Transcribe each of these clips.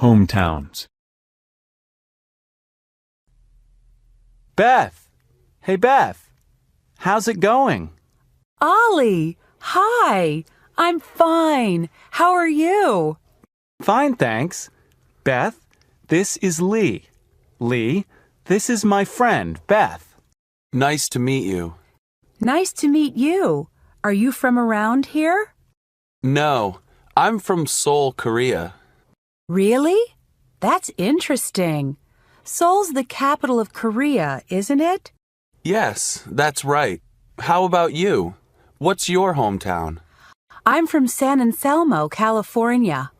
Hometowns. Beth! Hey, Beth! How's it going? Ollie! Hi! I'm fine. How are you? Fine, thanks. Beth, this is Lee. Lee, this is my friend, Beth. Nice to meet you. Nice to meet you. Are you from around here? No, I'm from Seoul, Korea. Really? That's interesting. Seoul's the capital of Korea, isn't it? Yes, that's right. How about you? What's your hometown? I'm from San Anselmo, California.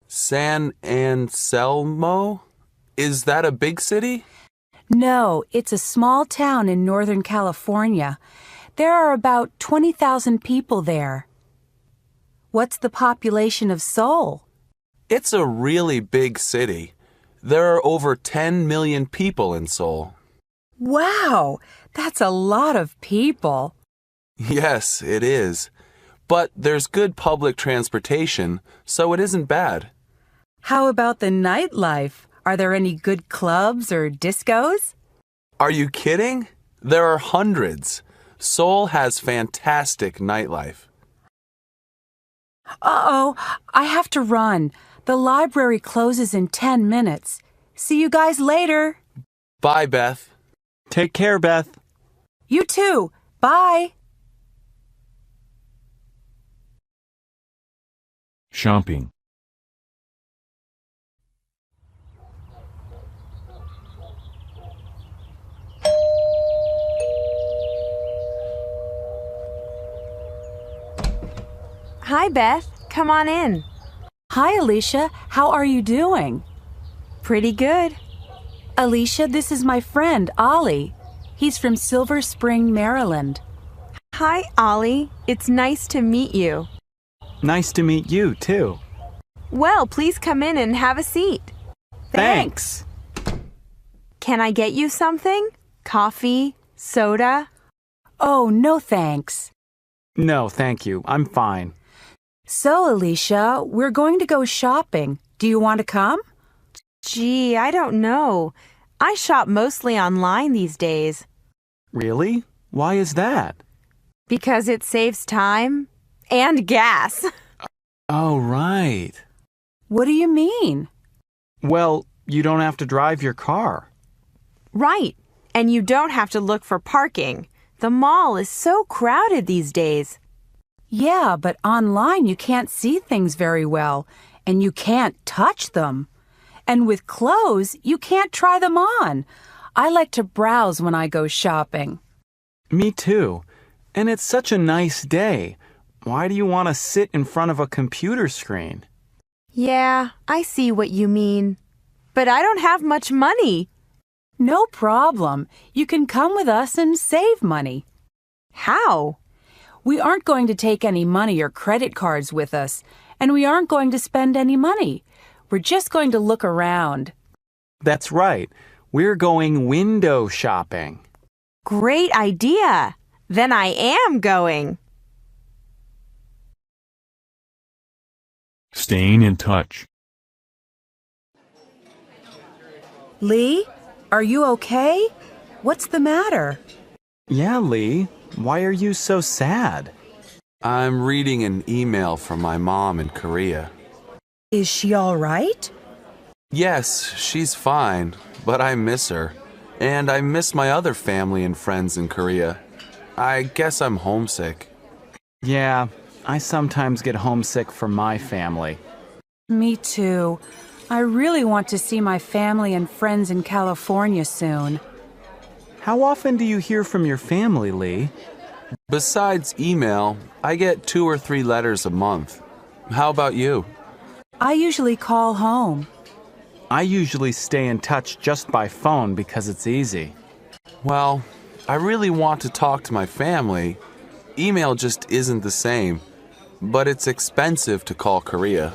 San Anselmo? Is that a big city? No, it's a small town in Northern California. There are about 20,000 people there. What's the population of Seoul? It's a really big city. There are over 10 million people in Seoul. Wow, that's a lot of people. Yes, it is. But there's good public transportation, so it isn't bad. How about the nightlife? Are there any good clubs or discos? Are you kidding? There are hundreds. Seoul has fantastic nightlife. Uh-oh, I have to run. The library closes in 10 minutes. See you guys later. Bye, Beth. Take care, Beth. You too. Bye. Shopping. Hi, Beth. Come on in. Hi, Alicia. How are you doing? Pretty good. Alicia, this is my friend, Ollie. He's from Silver Spring, Maryland. Hi, Ollie. It's nice to meet you. Nice to meet you, too. Well, please come in and have a seat. Thanks. Can I get you something? Coffee? Soda? Oh, no thanks. No, thank you. I'm fine. So, Alicia, we're going to go shopping. Do you want to come? Gee, I don't know. I shop mostly online these days. Really? Why is that? Because it saves time and gas. Oh, right. What do you mean? Well, you don't have to drive your car. Right. And you don't have to look for parking. The mall is so crowded these days. Yeah, but online you can't see things very well, and you can't touch them. And with clothes, you can't try them on. I like to browse when I go shopping. Me too. And it's such a nice day. Why do you want to sit in front of a computer screen? Yeah, I see what you mean. But I don't have much money. No problem. You can come with us and save money. How? We aren't going to take any money or credit cards with us, and we aren't going to spend any money. We're just going to look around. That's right. We're going window shopping. Great idea. Then I am going. Staying in touch. Lee, are you okay? What's the matter? Yeah, Lee. Why are you so sad? I'm reading an email from my mom in Korea. Is she all right? Yes, she's fine, but I miss her. And I miss my other family and friends in Korea. I guess I'm homesick. Yeah, I sometimes get homesick for my family. Me too. I really want to see my family and friends in California soon. How often do you hear from your family, Lee? Besides email, I get 2 or 3 letters a month. How about you? I usually call home. I usually stay in touch just by phone because it's easy. Well, I really want to talk to my family. Email just isn't the same, but it's expensive to call Korea.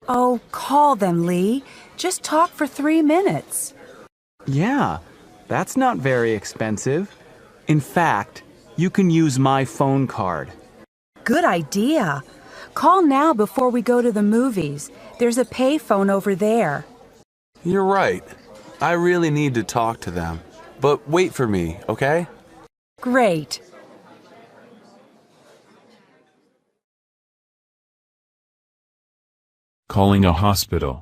Oh, call them, Lee. Just talk for 3 minutes. Yeah, that's not very expensive. In fact, you can use my phone card. Good idea. Call now before we go to the movies. There's a payphone over there. You're right. I really need to talk to them. But wait for me, okay? Great. Calling a hospital.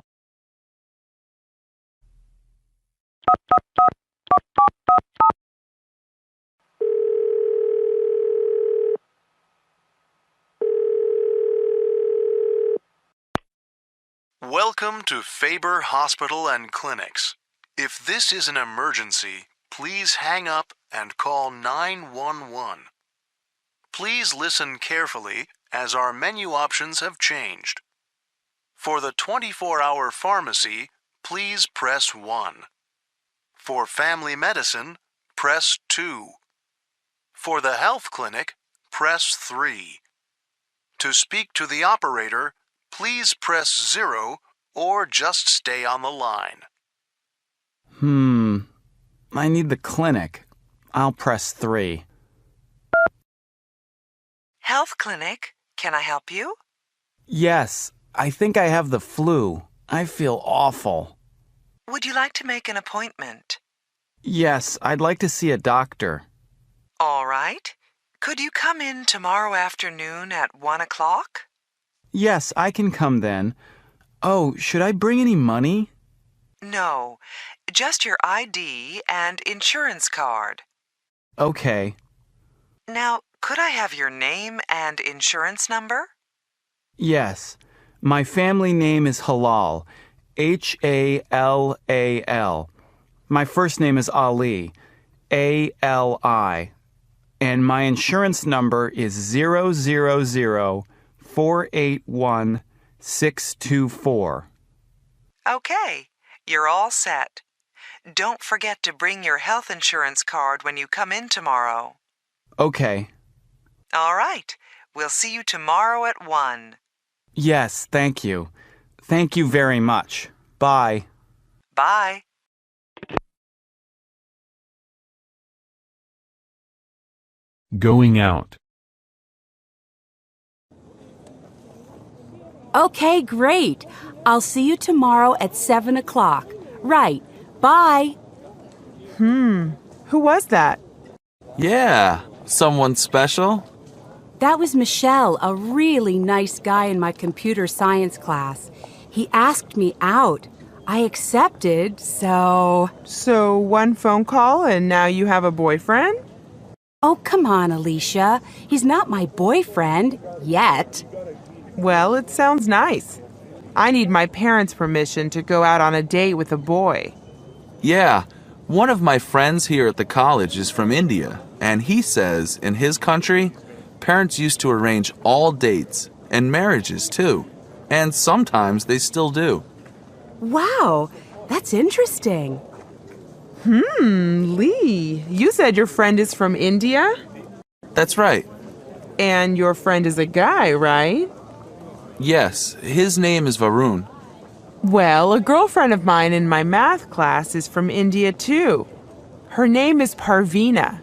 Welcome to Faber Hospital and Clinics. If this is an emergency, please hang up and call 911. Please listen carefully as our menu options have changed. For the 24-hour pharmacy, please press 1. For family medicine, press 2. For the health clinic, press 3. To speak to the operator, please press 0 or just stay on the line. I need the clinic. I'll press 3. Health clinic, can I help you? Yes, I think I have the flu. I feel awful. Would you like to make an appointment? Yes, I'd like to see a doctor. All right. Could you come in tomorrow afternoon at 1 o'clock? Yes, I can come then. Oh, should I bring any money? No, just your ID and insurance card. Okay. Now, could I have your name and insurance number? Yes. My family name is Halal. H-A-L-A-L. My first name is Ali. A-L-I. And my insurance number is 000-481-624. Okay, you're all set. Don't forget to bring your health insurance card when you come in tomorrow. Okay. All right, we'll see you tomorrow at 1. Yes, thank you. Thank you very much. Bye. Bye. Going out. Okay, great. I'll see you tomorrow at 7 o'clock. Right. Bye. Who was that? Yeah, someone special? That was Michelle, a really nice guy in my computer science class. He asked me out. I accepted, so... So one phone call and now you have a boyfriend? Oh, come on, Alicia. He's not my boyfriend. Yet. Well, it sounds nice. I need my parents' permission to go out on a date with a boy. Yeah, one of my friends here at the college is from India, and he says in his country, parents used to arrange all dates and marriages too, and sometimes they still do. Wow, that's interesting. Lee, you said your friend is from India? That's right. And your friend is a guy, right? Yes, his name is Varun. Well, a girlfriend of mine in my math class is from India too. Her name is Parveena.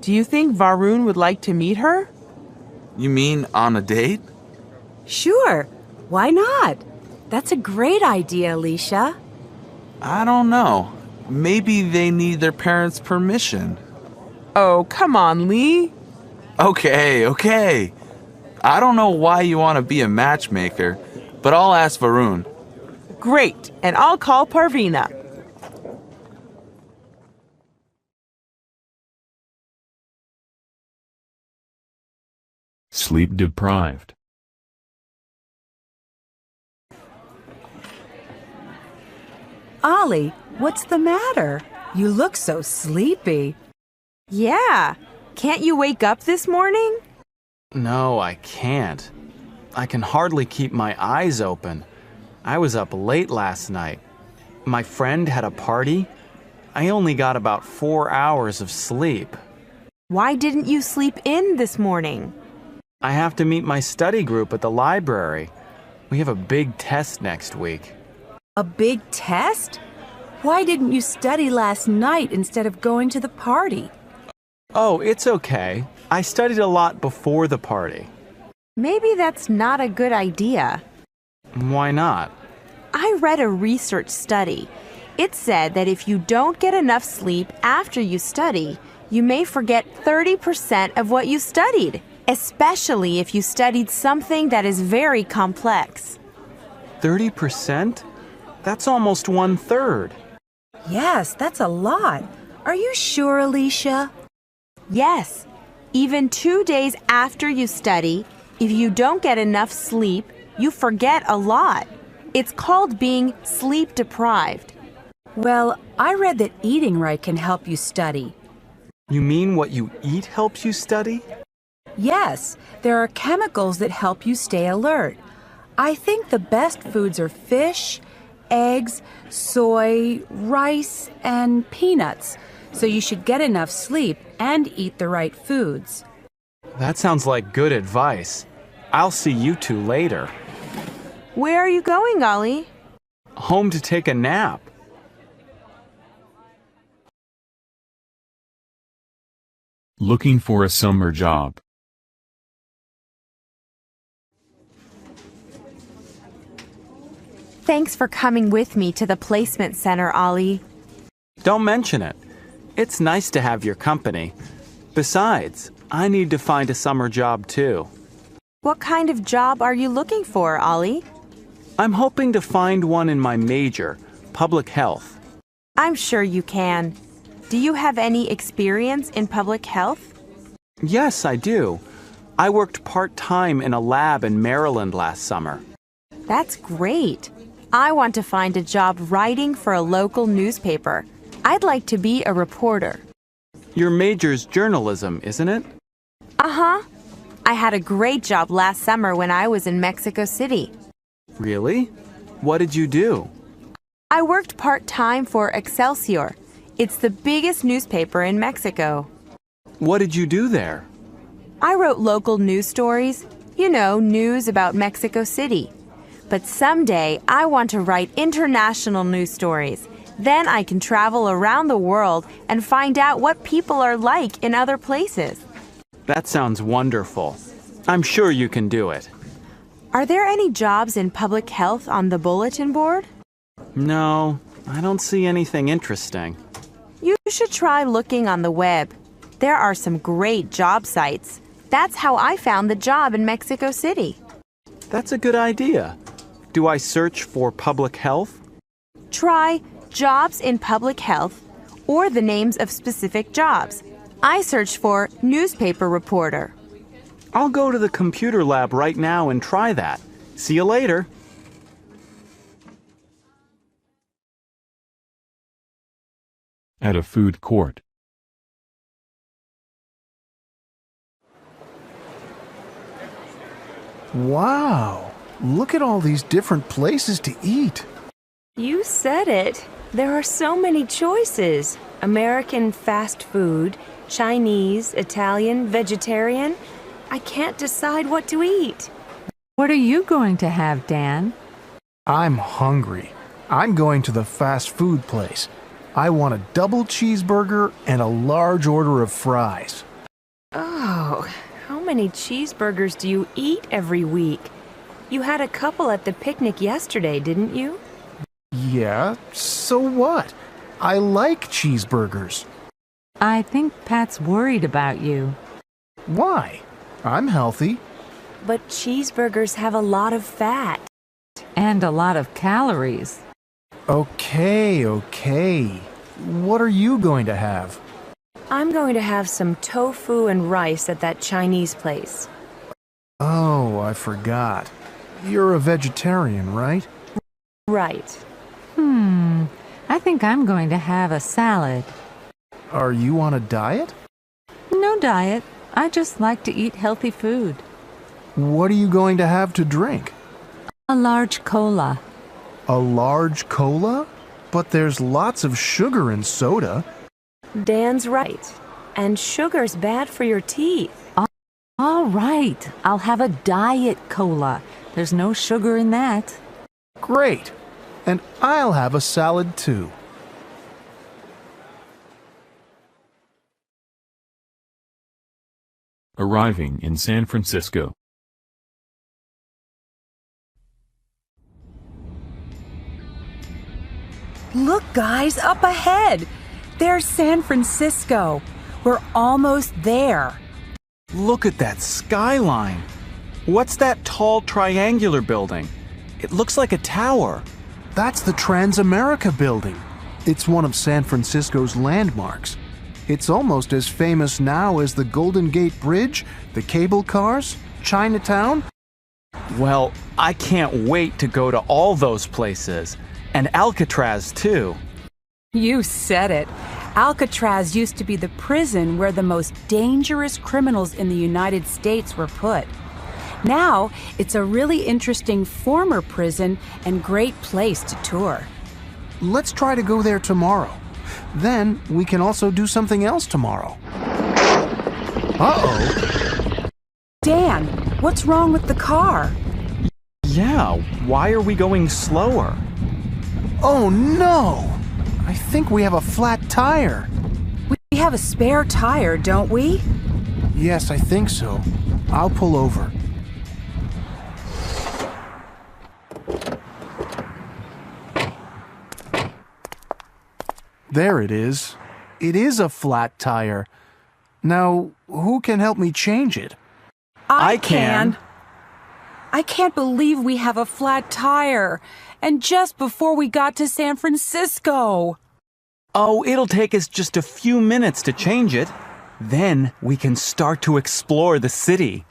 Do you think Varun would like to meet her? You mean on a date? Sure, why not? That's a great idea, Alicia. I don't know. Maybe they need their parents' permission. Oh, come on, Lee. Okay. I don't know why you want to be a matchmaker, but I'll ask Varun. Great, and I'll call Parveena. Sleep deprived. Ollie, what's the matter? You look so sleepy. Yeah. Can't you wake up this morning? No, I can't. I can hardly keep my eyes open. I was up late last night. My friend had a party. I only got about 4 hours of sleep. Why didn't you sleep in this morning? I have to meet my study group at the library. We have a big test next week. A big test? Why didn't you study last night instead of going to the party? Oh, it's okay. I studied a lot before the party. Maybe that's not a good idea. Why not? I read a research study. It said that if you don't get enough sleep after you study, you may forget 30% of what you studied, especially if you studied something that is very complex. 30%? That's almost 1/3. Yes, that's a lot. Are you sure, Alicia? Yes, even 2 days after you study, if you don't get enough sleep, you forget a lot. It's called being sleep deprived. Well, I read that eating right can help you study. You mean what you eat helps you study? Yes, there are chemicals that help you stay alert. I think the best foods are fish, eggs, soy, rice, and peanuts. So you should get enough sleep and eat the right foods. That sounds like good advice. I'll see you two later. Where are you going, Ollie? Home to take a nap. Looking for a summer job. Thanks for coming with me to the placement center, Ollie. Don't mention it. It's nice to have your company. Besides, I need to find a summer job too. What kind of job are you looking for, Ollie? I'm hoping to find one in my major, public health. I'm sure you can. Do you have any experience in public health? Yes, I do. I worked part-time in a lab in Maryland last summer. That's great. I want to find a job writing for a local newspaper. I'd like to be a reporter. Your major's journalism, isn't it? Uh-huh. I had a great job last summer when I was in Mexico City. Really? What did you do? I worked part-time for Excelsior. It's the biggest newspaper in Mexico. What did you do there? I wrote local news stories, news about Mexico City. But someday I want to write international news stories. Then I can travel around the world and find out what people are like in other places. That sounds wonderful. I'm sure you can do it. Are there any jobs in public health on the bulletin board? No, I don't see anything interesting. You should try looking on the web. There are some great job sites. That's how I found the job in Mexico City. That's a good idea. Do I search for public health? Try jobs in public health or the names of specific jobs. I searched for newspaper reporter. I'll go to the computer lab right now and try that. See you later. At a food court. Wow, look at all these different places to eat. You said it. There are so many choices. American fast food, Chinese, Italian, vegetarian. I can't decide what to eat. What are you going to have, Dan? I'm hungry. I'm going to the fast food place. I want a double cheeseburger and a large order of fries. Oh, how many cheeseburgers do you eat every week? You had a couple at the picnic yesterday, didn't you? Yeah, so what? I like cheeseburgers. I think Pat's worried about you. Why? I'm healthy. But cheeseburgers have a lot of fat. And a lot of calories. Okay. What are you going to have? I'm going to have some tofu and rice at that Chinese place. Oh, I forgot. You're a vegetarian, right? Right. I think I'm going to have a salad. Are you on a diet? No diet. I just like to eat healthy food. What are you going to have to drink? A large cola. A large cola? But there's lots of sugar in soda. Dan's right. And sugar's bad for your teeth. All right. I'll have a diet cola. There's no sugar in that. Great. And I'll have a salad too. Arriving in San Francisco. Look, guys, up ahead. There's San Francisco. We're almost there. Look at that skyline. What's that tall triangular building? It looks like a tower. That's the Transamerica Building. It's one of San Francisco's landmarks. It's almost as famous now as the Golden Gate Bridge, the cable cars, Chinatown. Well, I can't wait to go to all those places. And Alcatraz, too. You said it. Alcatraz used to be the prison where the most dangerous criminals in the United States were put. Now, it's a really interesting former prison and great place to tour. Let's try to go there tomorrow. Then we can also do something else tomorrow. Uh-oh. Dan, what's wrong with the car? Yeah, why are we going slower? Oh no! I think we have a flat tire. We have a spare tire, don't we? Yes, I think so. I'll pull over. There it is. It is a flat tire. Now, who can help me change it? I can. I can't believe we have a flat tire. And just before we got to San Francisco. Oh, it'll take us just a few minutes to change it. Then we can start to explore the city.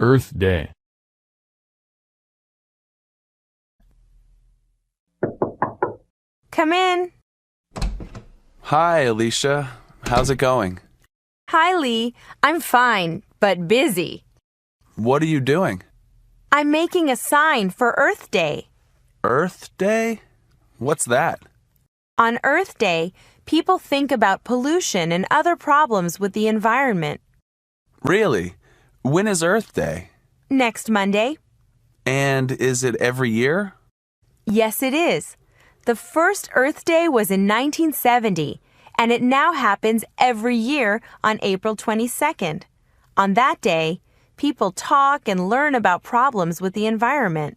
Earth Day. Come in. Hi, Alicia. How's it going? Hi, Lee. I'm fine, but busy. What are you doing? I'm making a sign for Earth Day. Earth Day? What's that? On Earth Day, people think about pollution and other problems with the environment. Really? When is Earth Day? Next Monday. And is it every year? Yes, it is. The first Earth Day was in 1970, and it now happens every year on April 22nd. On that day, people talk and learn about problems with the environment.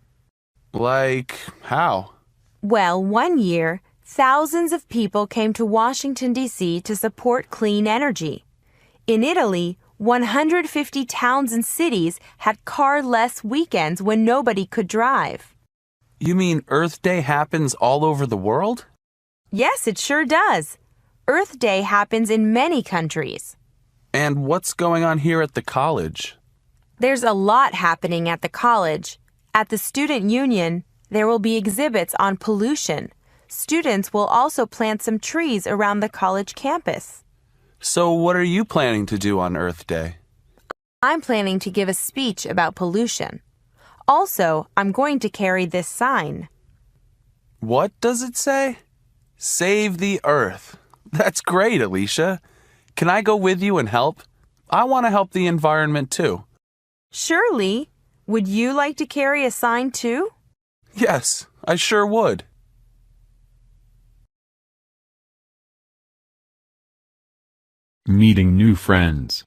Like how? Well, one year, thousands of people came to Washington, D.C. to support clean energy. In Italy, 150 towns and cities had car-less weekends when nobody could drive. You mean Earth Day happens all over the world? Yes, it sure does. Earth Day happens in many countries. And what's going on here at the college? There's a lot happening at the college. At the student union, there will be exhibits on pollution. Students will also plant some trees around the college campus. So what are you planning to do on Earth Day? I'm planning to give a speech about pollution. Also, I'm going to carry this sign. What does it say? Save the Earth. That's great, Alicia. Can I go with you and help? I want to help the environment too. Surely. Would you like to carry a sign too? Yes, I sure would. Meeting new friends.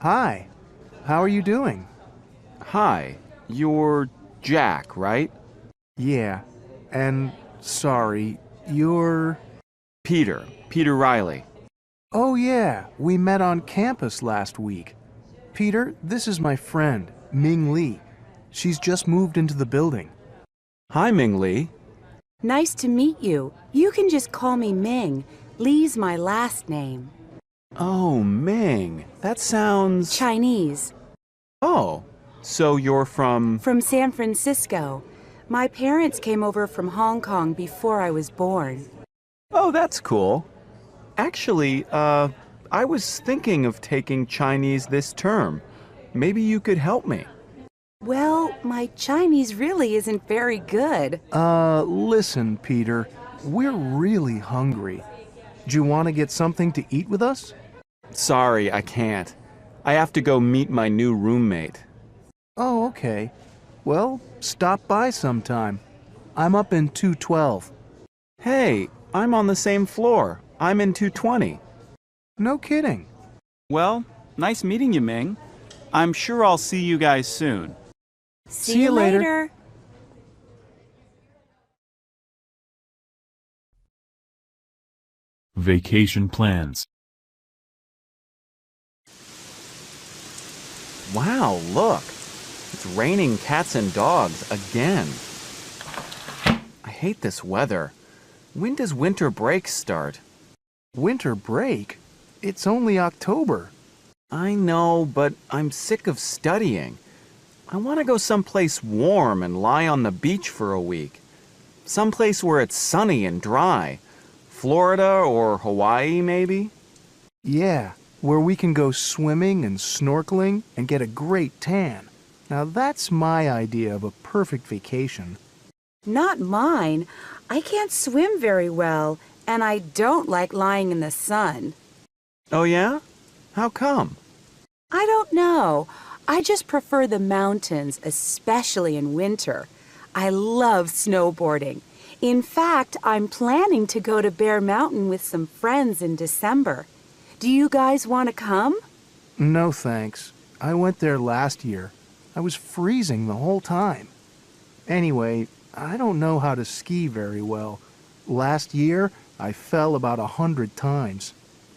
Hi. How are you doing? Hi, you're Jack, right? Yeah. And sorry, you're... Peter Riley. Oh yeah, we met on campus last week. Peter, this is my friend, Ming Lee. She's just moved into the building. Hi, Ming Lee. Nice to meet you. You can just call me Ming. Lee's my last name. Oh, Ming. That sounds... Chinese. Oh, so you're from... From San Francisco. My parents came over from Hong Kong before I was born. Oh, that's cool. Actually, I was thinking of taking Chinese this term. Maybe you could help me. Well, my Chinese really isn't very good. Listen, Peter. We're really hungry. Do you want to get something to eat with us? Sorry, I can't. I have to go meet my new roommate. Oh, okay. Well, stop by sometime. I'm up in 212. Hey, I'm on the same floor. I'm in 220. No kidding. Well, nice meeting you, Ming. I'm sure I'll see you guys soon. See you later. Vacation plans. Wow, look. It's raining cats and dogs again. I hate this weather. When does winter break start? Winter break? It's only October. I know, but I'm sick of studying. I want to go someplace warm and lie on the beach for a week. Someplace where it's sunny and dry. Florida or Hawaii, maybe? Yeah, where we can go swimming and snorkeling and get a great tan. Now that's my idea of a perfect vacation. Not mine. I can't swim very well, and I don't like lying in the sun. Oh, yeah? How come? I don't know. I just prefer the mountains, especially in winter. I love snowboarding. In fact, I'm planning to go to Bear Mountain with some friends in December. Do you guys want to come? No thanks. I went there last year. I was freezing the whole time. Anyway, I don't know how to ski very well. Last year, I fell about 100 times.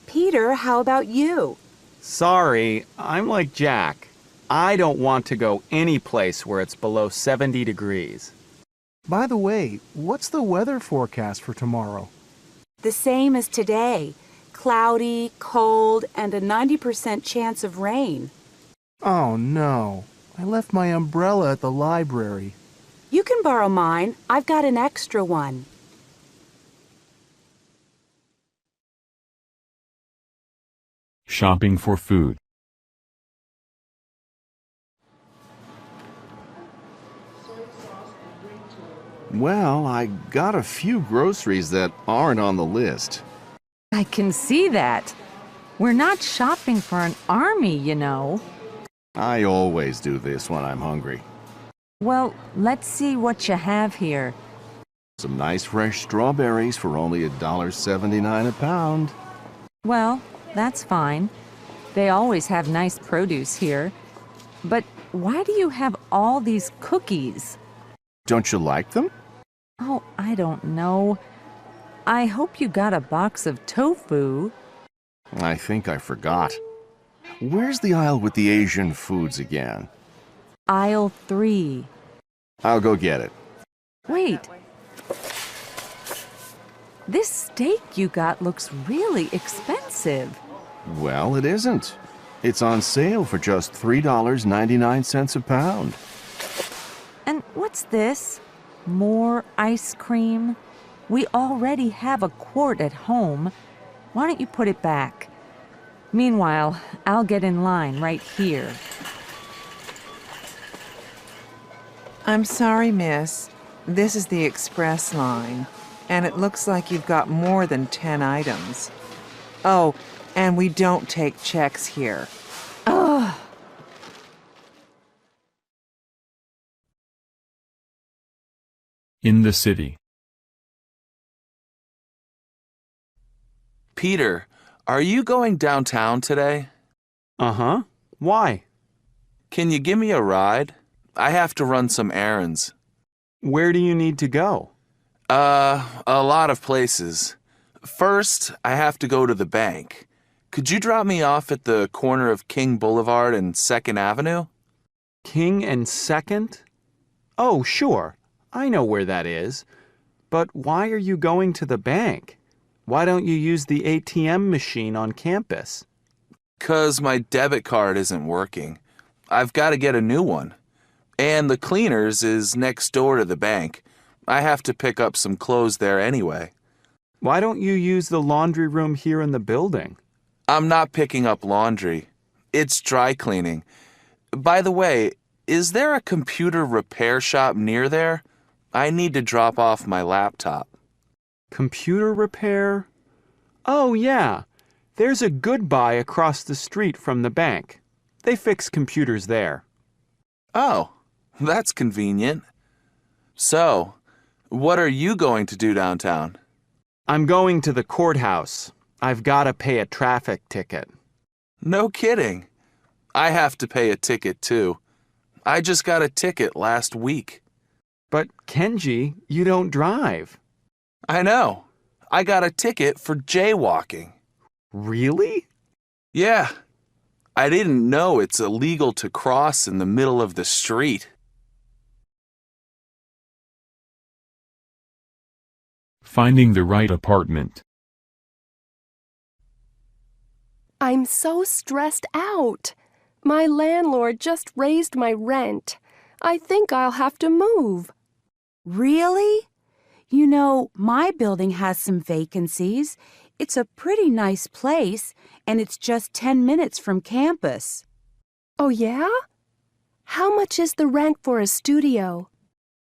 Peter, how about you? Sorry, I'm like Jack. I don't want to go any place where it's below 70 degrees. By the way, what's the weather forecast for tomorrow? The same as today. Cloudy, cold, and a 90% chance of rain. Oh no, I left my umbrella at the library. You can borrow mine. I've got an extra one. Shopping for food. Well, I got a few groceries that aren't on the list. I can see that. We're not shopping for an army, you know. I always do this when I'm hungry. Well, let's see what you have here. Some nice fresh strawberries for only $1.79 a pound. Well, that's fine. They always have nice produce here. But why do you have all these cookies? Don't you like them? Oh, I don't know. I hope you got a box of tofu. I think I forgot. Where's the aisle with the Asian foods again? Aisle 3. I'll go get it. Wait. This steak you got looks really expensive. Well, it isn't. It's on sale for just $3.99 a pound. And what's this? More ice cream? We already have a quart at home. Why don't you put it back? Meanwhile, I'll get in line right here. I'm sorry, miss. This is the express line, and it looks like you've got more than 10 items. Oh, and we don't take checks here. Ugh. In the city. Peter, are you going downtown today? Uh-huh. Why? Can you give me a ride? I have to run some errands. Where do you need to go? A lot of places. First, I have to go to the bank. Could you drop me off at the corner of King Boulevard and 2nd Avenue? King and 2nd? Oh, sure. I know where that is. But why are you going to the bank? Why don't you use the ATM machine on campus? 'Cause my debit card isn't working. I've got to get a new one. And the cleaners is next door to the bank. I have to pick up some clothes there anyway. Why don't you use the laundry room here in the building? I'm not picking up laundry. It's dry cleaning. By the way, is there a computer repair shop near there? I need to drop off my laptop. Computer repair? Oh, yeah. There's a Good Buy across the street from the bank. They fix computers there. Oh, that's convenient. So, what are you going to do downtown? I'm going to the courthouse. I've got to pay a traffic ticket. No kidding. I have to pay a ticket too. I just got a ticket last week. But Kenji, you don't drive. I know. I got a ticket for jaywalking. Really? Yeah. I didn't know it's illegal to cross in the middle of the street. Finding the right apartment. I'm so stressed out. My landlord just raised my rent. I think I'll have to move. Really? You know, my building has some vacancies. It's a pretty nice place, and it's just 10 minutes from campus. Oh, yeah? How much is the rent for a studio?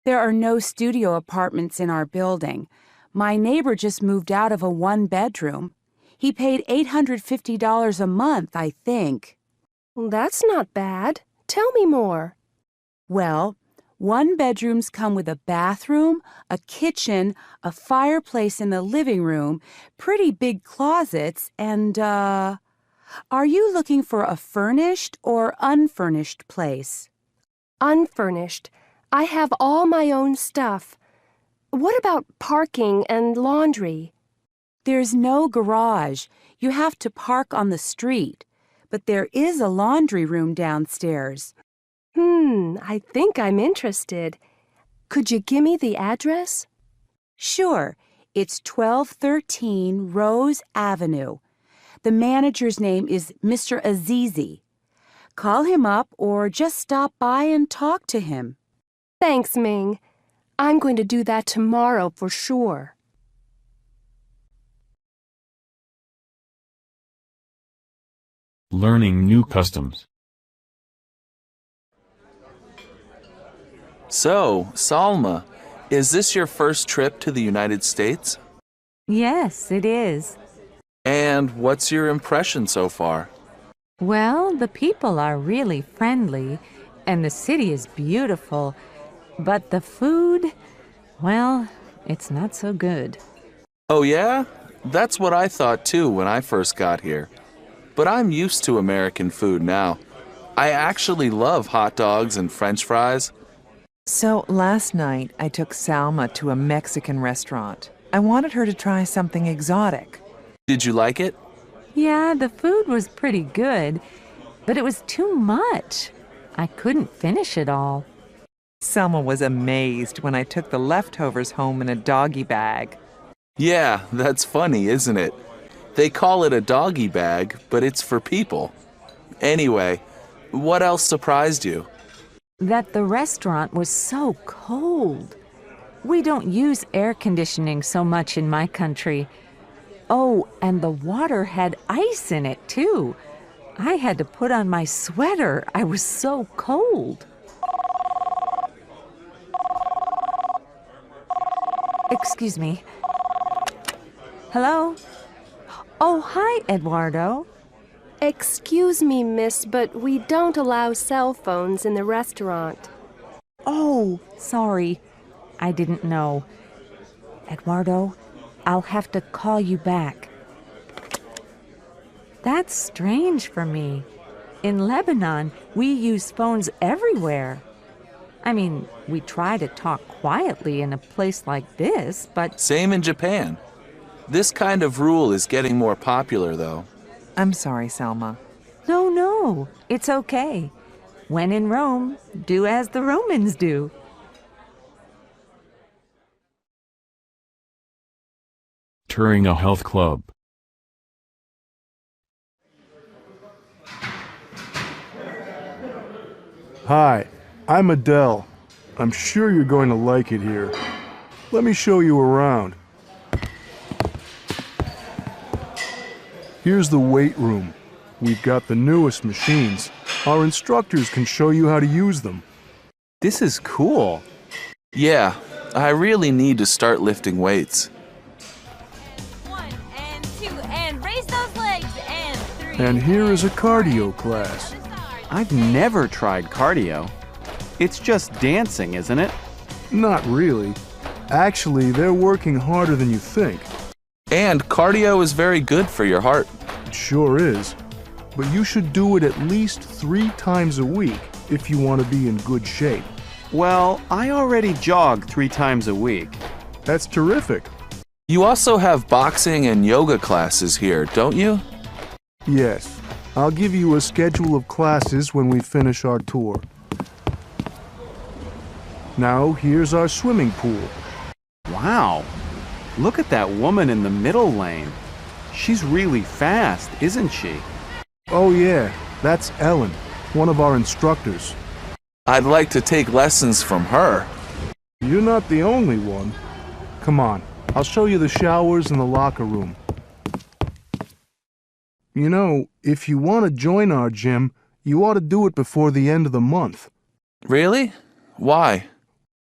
There are no studio apartments in our building. My neighbor just moved out of a one-bedroom. He paid $850 a month, I think. That's not bad. Tell me more. Well, one-bedrooms come with a bathroom, a kitchen, a fireplace in the living room, pretty big closets, and, Are you looking for a furnished or unfurnished place? Unfurnished. I have all my own stuff. What about parking and laundry? There's no garage. You have to park on the street. But there is a laundry room downstairs. I think I'm interested. Could you give me the address? Sure. It's 1213 Rose Avenue. The manager's name is Mr. Azizi. Call him up or just stop by and talk to him. Thanks, Ming. I'm going to do that tomorrow for sure. Learning new customs. So, Salma, is this your first trip to the United States? Yes, it is. And what's your impression so far? Well, the people are really friendly, and the city is beautiful. But the food, well, it's not so good. Oh yeah? That's what I thought too when I first got here. But I'm used to American food now. I actually love hot dogs and French fries. So last night, I took Salma to a Mexican restaurant. I wanted her to try something exotic. Did you like it? Yeah, the food was pretty good, but it was too much. I couldn't finish it all. Selma was amazed when I took the leftovers home in a doggy bag. Yeah, that's funny, isn't it? They call it a doggy bag, but it's for people. Anyway, what else surprised you? That the restaurant was so cold. We don't use air conditioning so much in my country. Oh, and the water had ice in it, too. I had to put on my sweater. I was so cold. Excuse me. Hello? Oh, hi, Eduardo. Excuse me, miss, but we don't allow cell phones in the restaurant. Oh, sorry. I didn't know. Eduardo, I'll have to call you back. That's strange for me. In Lebanon, we use phones everywhere. I mean, we try to talk quietly in a place like this, but... Same in Japan. This kind of rule is getting more popular, though. I'm sorry, Selma. No, it's okay. When in Rome, do as the Romans do. Touring a health club. Hi, I'm Adele. I'm sure you're going to like it here. Let me show you around. Here's the weight room. We've got the newest machines. Our instructors can show you how to use them. This is cool. Yeah, I really need to start lifting weights. 1 and 2 and raise those legs and 3. And here is a cardio class. I've never tried cardio. It's just dancing, isn't it? Not really. Actually, they're working harder than you think. And cardio is very good for your heart. It sure is. but you should do it at least 3 times a week if you want to be in good shape. Well, I already jog 3 times a week. That's terrific. You also have boxing and yoga classes here, don't you? Yes. I'll give you a schedule of classes when we finish our tour. Now, here's our swimming pool. Wow. Look at that woman in the middle lane. She's really fast, isn't she? Oh yeah, that's Ellen, one of our instructors. I'd like to take lessons from her. You're not the only one. Come on, I'll show you the showers and the locker room. You know, if you want to join our gym, you ought to do it before the end of the month. Really? Why?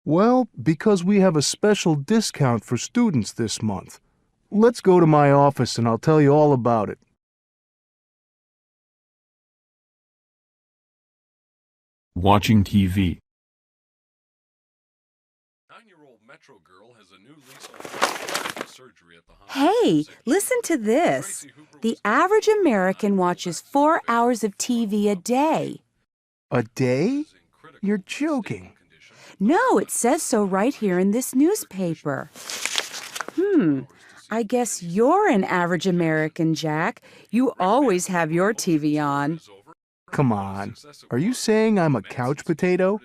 Well, because we have a special discount for students this month. Let's go to my office and I'll tell you all about it. Watching TV. Hey, listen to this. The average American watches 4 hours of TV a day. A day? You're joking. No, it says so right here in this newspaper. I guess you're an average American, Jack. You always have your TV on. Come on. Are you saying I'm a couch potato?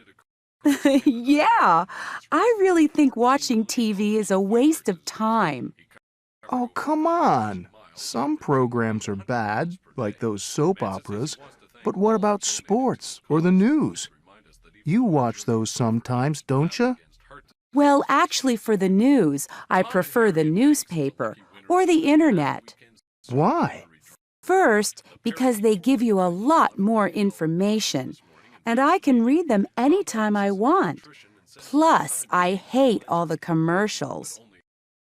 Yeah, I really think watching TV is a waste of time. Oh, come on. Some programs are bad, like those soap operas, but what about sports or the news? You watch those sometimes, don't you? Well, actually, for the news, I prefer the newspaper or the internet. Why? First, because they give you a lot more information, and I can read them anytime I want. Plus, I hate all the commercials.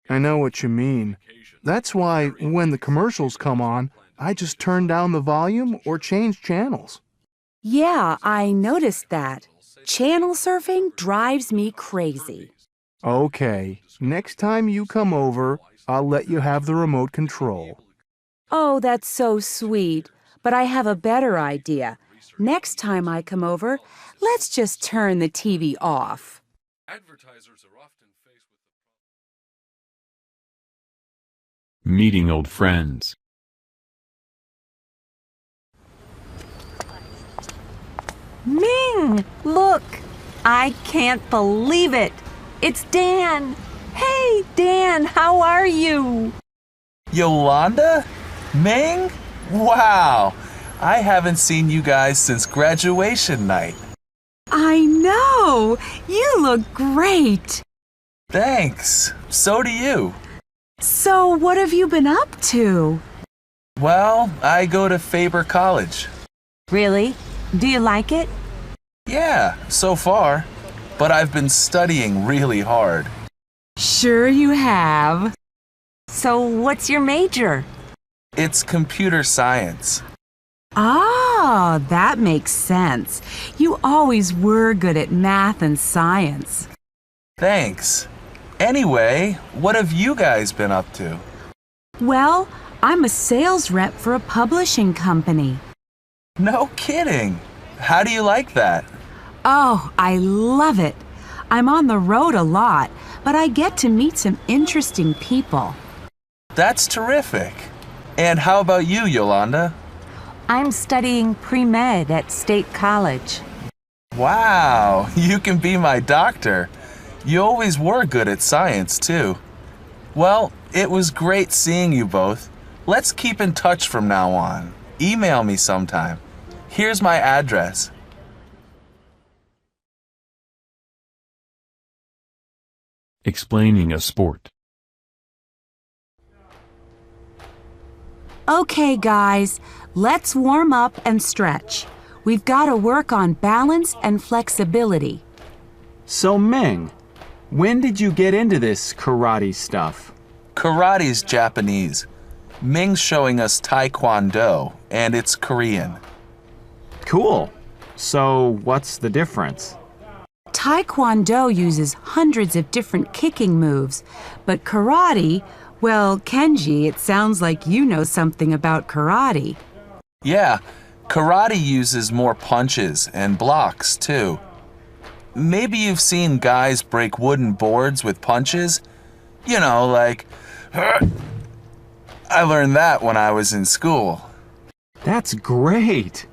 I know what you mean. That's why, when the commercials come on, I just turn down the volume or change channels. Yeah, I noticed that. Channel surfing drives me crazy. Okay, next time you come over, I'll let you have the remote control. Oh, that's so sweet. But I have a better idea. Next time I come over, let's just turn the TV off. Meeting old friends. Ming, look! I can't believe it! It's Dan! Hey, Dan, how are you? Yolanda? Ming? Wow! I haven't seen you guys since graduation night. I know! You look great! Thanks. So do you. So, what have you been up to? Well, I go to Faber College. Really? Do you like it? Yeah, so far. But I've been studying really hard. Sure you have. So, what's your major? It's computer science. Ah, that makes sense. You always were good at math and science. Thanks. Anyway, what have you guys been up to? Well, I'm a sales rep for a publishing company. No kidding. How do you like that? Oh, I love it. I'm on the road a lot, but I get to meet some interesting people. That's terrific. And how about you, Yolanda? I'm studying pre-med at State College. Wow, you can be my doctor. You always were good at science, too. Well, it was great seeing you both. Let's keep in touch from now on. Email me sometime. Here's my address. Explaining a sport. Okay, guys, let's warm up and stretch. We've got to work on balance and flexibility. So, Ming, when did you get into this karate stuff? Karate's Japanese. Ming's showing us Taekwondo, and it's Korean. Cool. So, what's the difference? Taekwondo uses hundreds of different kicking moves, but karate, well, Kenji, it sounds like you know something about karate. Yeah, karate uses more punches and blocks, too. Maybe you've seen guys break wooden boards with punches? You know, like, I learned that when I was in school. That's great.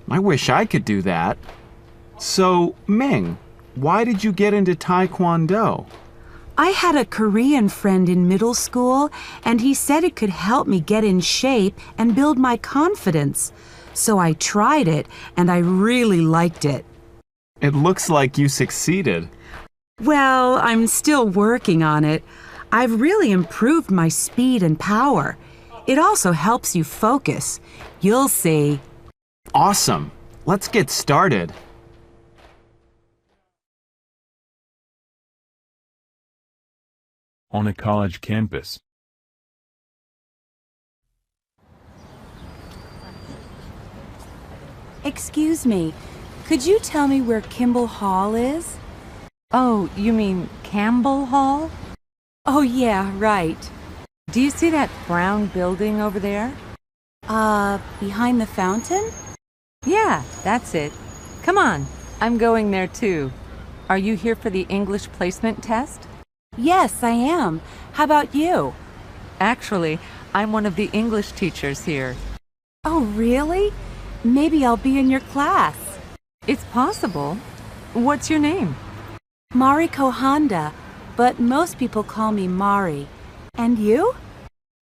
I wish I could do that. So, Ming, why did you get into Taekwondo? I had a Korean friend in middle school, and he said it could help me get in shape and build my confidence. So I tried it, and I really liked it. It looks like you succeeded. Well, I'm still working on it. I've really improved my speed and power. It also helps you focus. You'll see. Awesome. Let's get started. On a college campus. Excuse me, could you tell me where Kimball Hall is? Oh, you mean Campbell Hall? Oh, yeah, right. Do you see that brown building over there? Behind the fountain? Yeah, that's it. Come on, I'm going there too. Are you here for the English placement test? Yes, I am. How about you? Actually, I'm one of the English teachers here. Oh, really? Maybe I'll be in your class. It's possible. What's your name? Mariko Honda, but most people call me Mari. And you?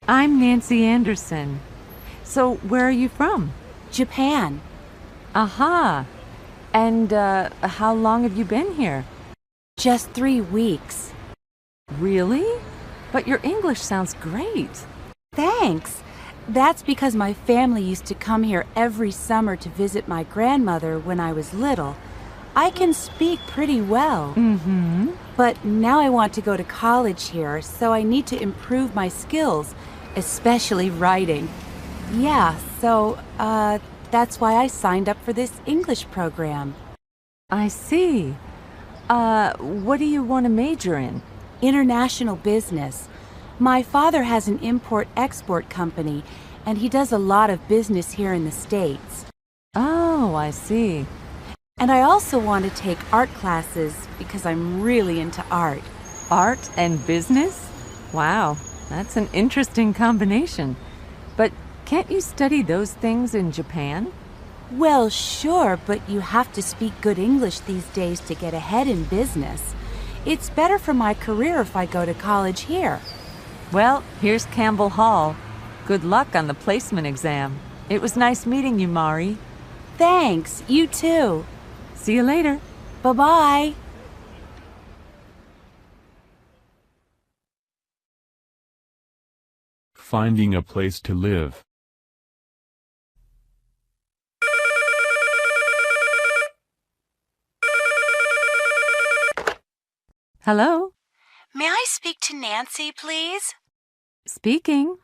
I'm Nancy Anderson. So, where are you from? Japan. Aha. And how long have you been here? Just 3 weeks. Really? But your English sounds great. Thanks. That's because my family used to come here every summer to visit my grandmother when I was little. I can speak pretty well. Mm-hmm. But now I want to go to college here, so I need to improve my skills, especially writing. Yeah, so, that's why I signed up for this English program. I see. What do you want to major in? International business. My father has an import-export company, and he does a lot of business here in the States. Oh, I see. And I also want to take art classes because I'm really into art. Art and business? Wow, that's an interesting combination. But can't you study those things in Japan? Well, sure, but you have to speak good English these days to get ahead in business. It's better for my career if I go to college here. Well, here's Campbell Hall. Good luck on the placement exam. It was nice meeting you, Mari. Thanks, you too. See you later. Bye-bye. Finding a place to live. Hello? May I speak to Nancy, please? Speaking.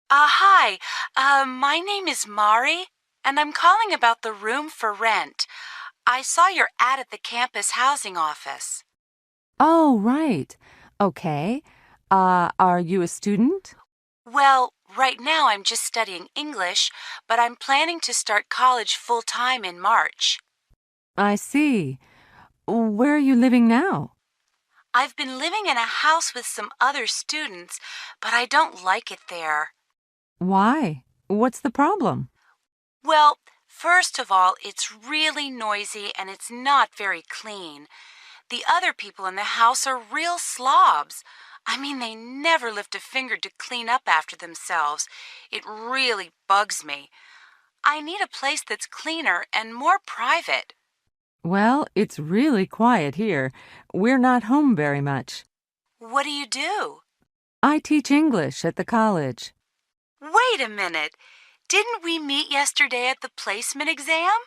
Hi. My name is Mari, and I'm calling about the room for rent. I saw your ad at the campus housing office. Oh, right. Okay. Are you a student? Well, right now I'm just studying English, but I'm planning to start college full-time in March. I see. Where are you living now? I've been living in a house with some other students, but I don't like it there. Why? What's the problem? Well, first of all, it's really noisy and it's not very clean. The other people in the house are real slobs. I mean, they never lift a finger to clean up after themselves. It really bugs me. I need a place that's cleaner and more private. Well, it's really quiet here. We're not home very much. What do you do? I teach English at the college. Wait a minute. Didn't we meet yesterday at the placement exam?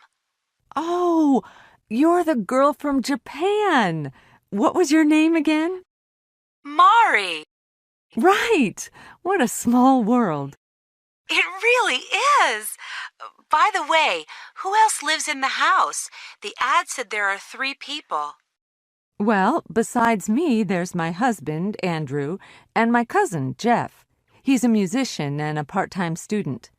Oh, you're the girl from Japan. What was your name again? Mari. Right. What a small world. It really is. By the way, who else lives in the house? The ad said there are 3 people. Well, besides me, there's my husband, Andrew, and my cousin, Jeff. He's a musician and a part-time student.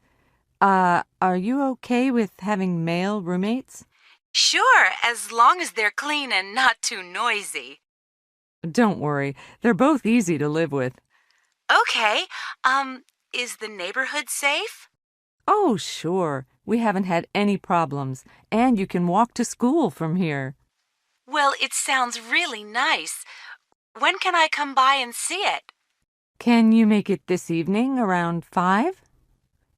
Are you okay with having male roommates? Sure, as long as they're clean and not too noisy. Don't worry, they're both easy to live with. Okay, is the neighborhood safe? Oh, sure. We haven't had any problems, and you can walk to school from here. Well, it sounds really nice. When can I come by and see it? Can you make it this evening around 5?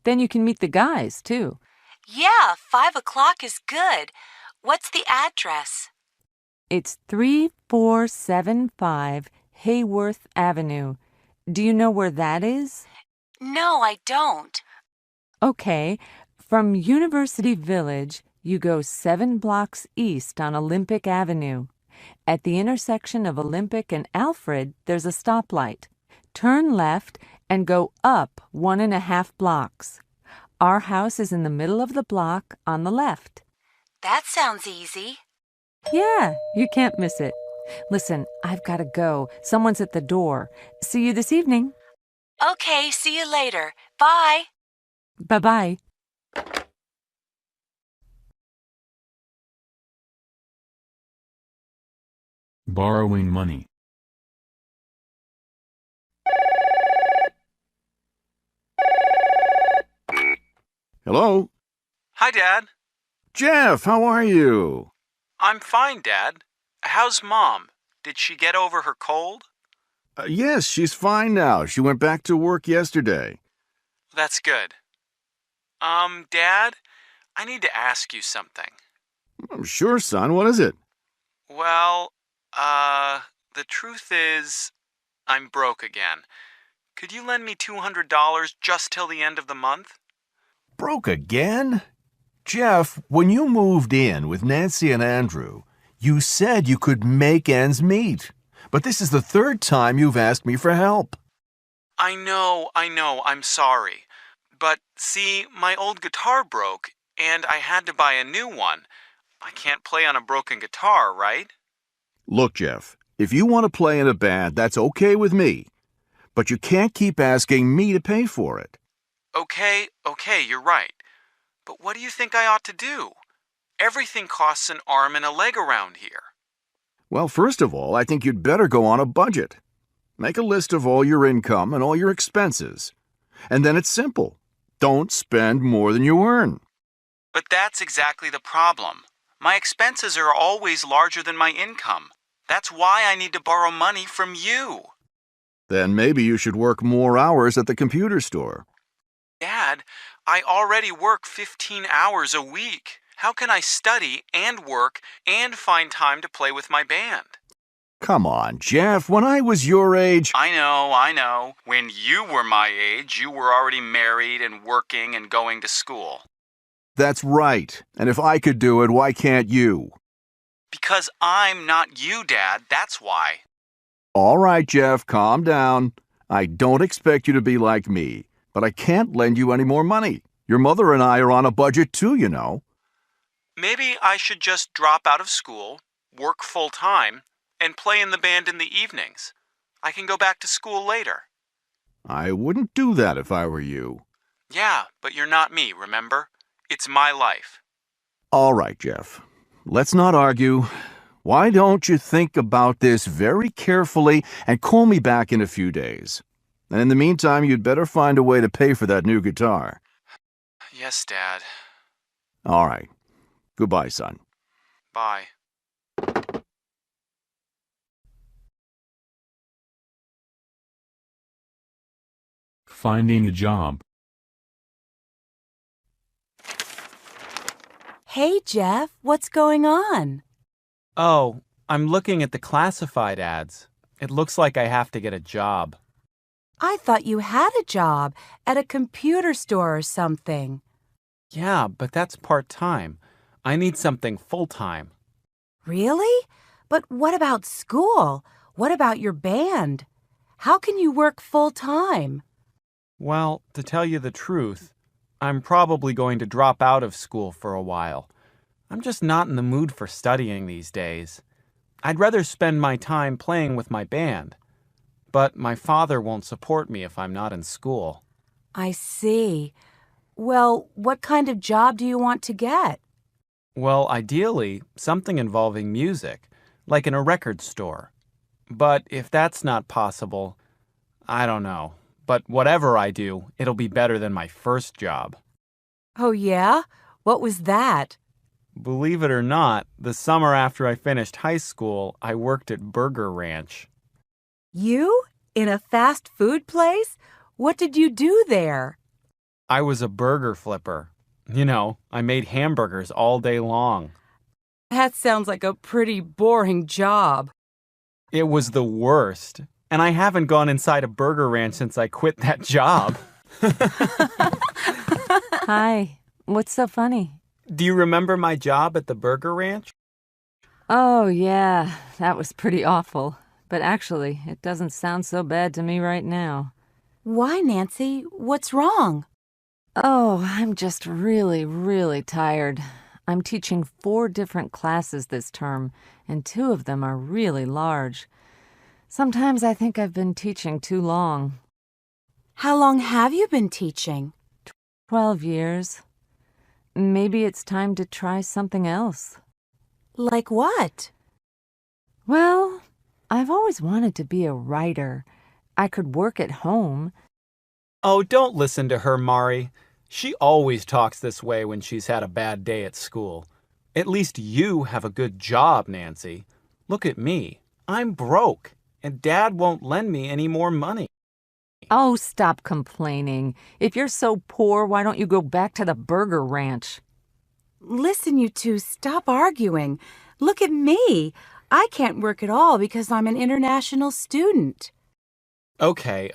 Then you can meet the guys, too. Yeah, 5 o'clock is good. What's the address? It's 3475 Hayworth Avenue. Do you know where that is? No, I don't. Okay, from University Village, you go 7 blocks east on Olympic Avenue. At the intersection of Olympic and Alfred, there's a stoplight. Turn left and go up 1.5 blocks. Our house is in the middle of the block on the left. That sounds easy. Yeah, you can't miss it. Listen, I've got to go. Someone's at the door. See you this evening. Okay, see you later. Bye. Bye-bye. Borrowing money. Hello? Hi, Dad. Jeff, how are you? I'm fine, Dad. How's Mom? Did she get over her cold? Yes, she's fine now. She went back to work yesterday. That's good. Dad, I need to ask you something. Sure, son. What is it? Well, the truth is, I'm broke again. Could you lend me $200 just till the end of the month? Broke again? Jeff, when you moved in with Nancy and Andrew, you said you could make ends meet. But this is the 3rd time you've asked me for help. I know, I'm sorry. But see, my old guitar broke, and I had to buy a new one. I can't play on a broken guitar, right? Look, Jeff, if you want to play in a band, that's okay with me. But you can't keep asking me to pay for it. Okay, you're right. But what do you think I ought to do? Everything costs an arm and a leg around here. Well, first of all, I think you'd better go on a budget. Make a list of all your income and all your expenses. And then it's simple. Don't spend more than you earn. But that's exactly the problem. My expenses are always larger than my income. That's why I need to borrow money from you. Then maybe you should work more hours at the computer store. Dad, I already work 15 hours a week. How can I study and work and find time to play with my band? Come on, Jeff, when I was your age... I know. When you were my age, you were already married and working and going to school. That's right. And if I could do it, why can't you? Because I'm not you, Dad. That's why. All right, Jeff, calm down. I don't expect you to be like me, but I can't lend you any more money. Your mother and I are on a budget too, you know. Maybe I should just drop out of school, work full-time, and play in the band in the evenings. I can go back to school later. I wouldn't do that if I were you. Yeah, but you're not me, remember? It's my life. All right, Jeff. Let's not argue. Why don't you think about this very carefully and call me back in a few days? And in the meantime, you'd better find a way to pay for that new guitar. Yes, Dad. All right. Goodbye, son. Bye. Finding a job. Hey, Jeff, what's going on? Oh, I'm looking at the classified ads. It looks like I have to get a job. I thought you had a job at a computer store or something. Yeah, but that's part-time. I need something full-time. Really? But what about school? What about your band? How can you work full-time? Well, to tell you the truth, I'm probably going to drop out of school for a while. I'm just not in the mood for studying these days. I'd rather spend my time playing with my band. But my father won't support me if I'm not in school. I see. Well, what kind of job do you want to get? Well, ideally, something involving music, like in a record store. But if that's not possible, I don't know. But whatever I do, it'll be better than my first job. Oh, yeah? What was that? Believe it or not, the summer after I finished high school, I worked at Burger Ranch. You? In a fast food place? What did you do there? I was a burger flipper. You know, I made hamburgers all day long. That sounds like a pretty boring job. It was the worst. And I haven't gone inside a Burger Ranch since I quit that job. Hi. What's so funny? Do you remember my job at the Burger Ranch? Oh, yeah. That was pretty awful. But actually, it doesn't sound so bad to me right now. Why, Nancy? What's wrong? Oh, I'm just really tired. I'm teaching 4 different classes this term, and 2 of them are really large. Sometimes I think I've been teaching too long. How long have you been teaching? 12 years. Maybe it's time to try something else. Like what? Well, I've always wanted to be a writer. I could work at home. Oh, don't listen to her, Mari. She always talks this way when she's had a bad day at school. At least you have a good job, Nancy. Look at me. I'm broke, and Dad won't lend me any more money. Oh, stop complaining. If you're so poor, why don't you go back to the Burger Ranch? Listen, you two, stop arguing. Look at me. I can't work at all because I'm an international student. Okay.